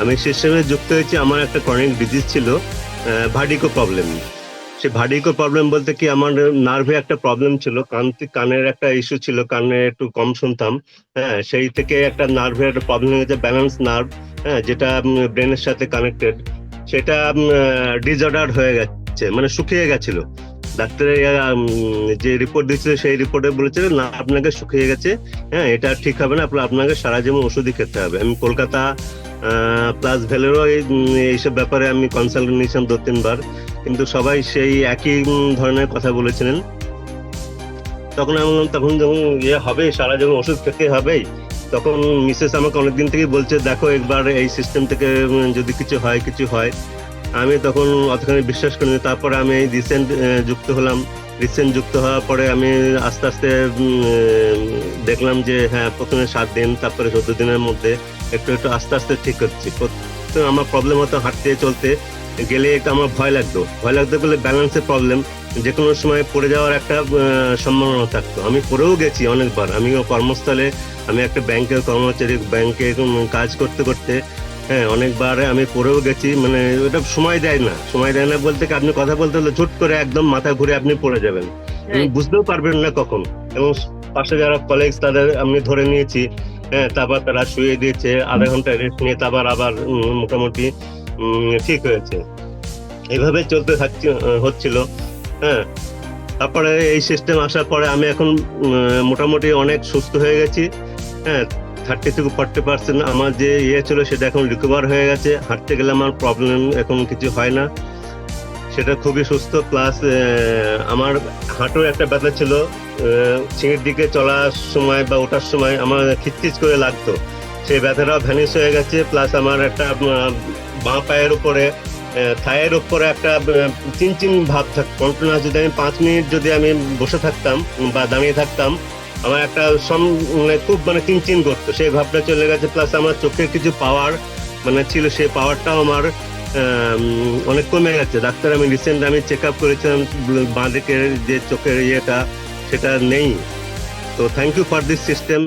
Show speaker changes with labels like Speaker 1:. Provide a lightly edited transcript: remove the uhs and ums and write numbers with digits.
Speaker 1: আমি সিস্টেমে যুক্ত হয়েছি, আমার একটা ক্রনিক ডিজিজ ছিল, ভার্টিগো প্রবলেম। সে ভার্টিগো প্রবলেম বলতে কি, আমার নার্ভে একটা প্রবলেম ছিল, কানের একটা ইস্যু ছিল, কানে একটু কম শুনতাম। হ্যাঁ, সেই থেকে একটা নার্ভের একটা প্রবলেম হয়েছে, ব্যালেন্স নার্ভ, হ্যাঁ, যেটা ব্রেনের সাথে কানেক্টেড, সেটা ডিসঅর্ডার হয়ে গেছে, মানে শুকিয়ে গেছিল। ডাক্তারের যে রিপোর্ট দিচ্ছিল, সেই রিপোর্টে বলেছিল না, আপনাকে শুকিয়ে গেছে, হ্যাঁ, এটা ঠিক হবে না, আপনাকে সারা জীবন ওষুধই খেতে হবে। আমি কলকাতা প্লাস ভেলোরও এইসব ব্যাপারে আমি কনসাল্ট নিয়েছিলাম 2-3 বার, কিন্তু সবাই সেই একই ধরনের কথা বলেছিলেন। তখন আমি বললাম, তখন যখন হবে, সারা জীবন ওষুধ খেতে হবেই, তখন মিসেস আমাকে অনেকদিন থেকেই বলছে, দেখো একবার এই সিস্টেম থেকে যদি কিছু হয়। আমি তখন অতখানি বিশ্বাস করিনি। তারপরে আমি রিসেন্ট যুক্ত হলাম। রিসেন্ট যুক্ত হওয়ার পরে আমি আস্তে আস্তে দেখলাম যে হ্যাঁ, প্রথমে 7 দিন, তারপরে 14 দিনের মধ্যে একটু একটু আস্তে আস্তে ঠিক হচ্ছে। প্রথমে আমার প্রবলেম হতো হাঁটতে চলতে গেলে, একটু আমার ভয় লাগতো বলে, ব্যালেন্সের প্রবলেম, যে কোনো সময় পড়ে যাওয়ার একটা সম্ভাবনা থাকতো। আমি পড়েও গেছি অনেকবার। আমিও কর্মস্থলে, আমি একটা ব্যাংকের কর্মচারী, ব্যাংকে কাজ করতে করতে, হ্যাঁ, অনেকবার আমি পড়েও গেছি। মানে ওটা সময় দেয় না বলতে কি, আপনি কথা বলতে হলে ঝুট করে একদম মাথা ঘুরে আপনি পড়ে যাবেন, আপনি
Speaker 2: রাইট।
Speaker 1: বুঝতেও পারবেন না কখন। এবং পাশে যারা কলিগস, তাদের আমি ধরে নিয়েছি, হ্যাঁ, তারপর তারা শুয়ে দিয়েছে, আধা ঘন্টা রেস্ট নিয়ে তারপর আবার মোটামুটি ঠিক হয়েছে। এইভাবে চলতে হচ্ছিল। হ্যাঁ, তারপরে এই সিস্টেম আসার পরে আমি এখন মোটামুটি অনেক সুস্থ হয়ে গেছি। হ্যাঁ, 30-40% আমার যে ছিল, সেটা এখন রিকভার হয়ে গেছে। হাঁটতে গেলে আমার প্রবলেম এখন কিছু হয় না, সেটা খুবই সুস্থ। প্লাস আমার হাঁটুর একটা ব্যথা ছিল, সিঁড়ির দিকে চলার সময় বা ওঠার সময় আমার খিচখিচ করে লাগতো, সেই ব্যথাটাও ভ্যানিশ হয়ে গেছে। প্লাস আমার একটা বাঁ পায়ের উপরে, থায়ের উপরে একটা চিনচিন ভাব থাকতো কন্টিনিউয়াস। যদি আমি 5 মিনিট যদি আমি বসে থাকতাম বা দাঁড়িয়ে থাকতাম, আমার একটা খুব চিনচিন করতো, সেই ভাবটা চলে গেছে। প্লাস আমার চোখের কিছু পাওয়ার ছিল, সেই পাওয়ারটাও আমার অনেক কমে গেছে। ডাক্তার, আমি রিসেন্ট আমি চেক আপ করেছিলাম, বাঁ দিকের যে চোখের সেটা নেই। তো thank you for this system.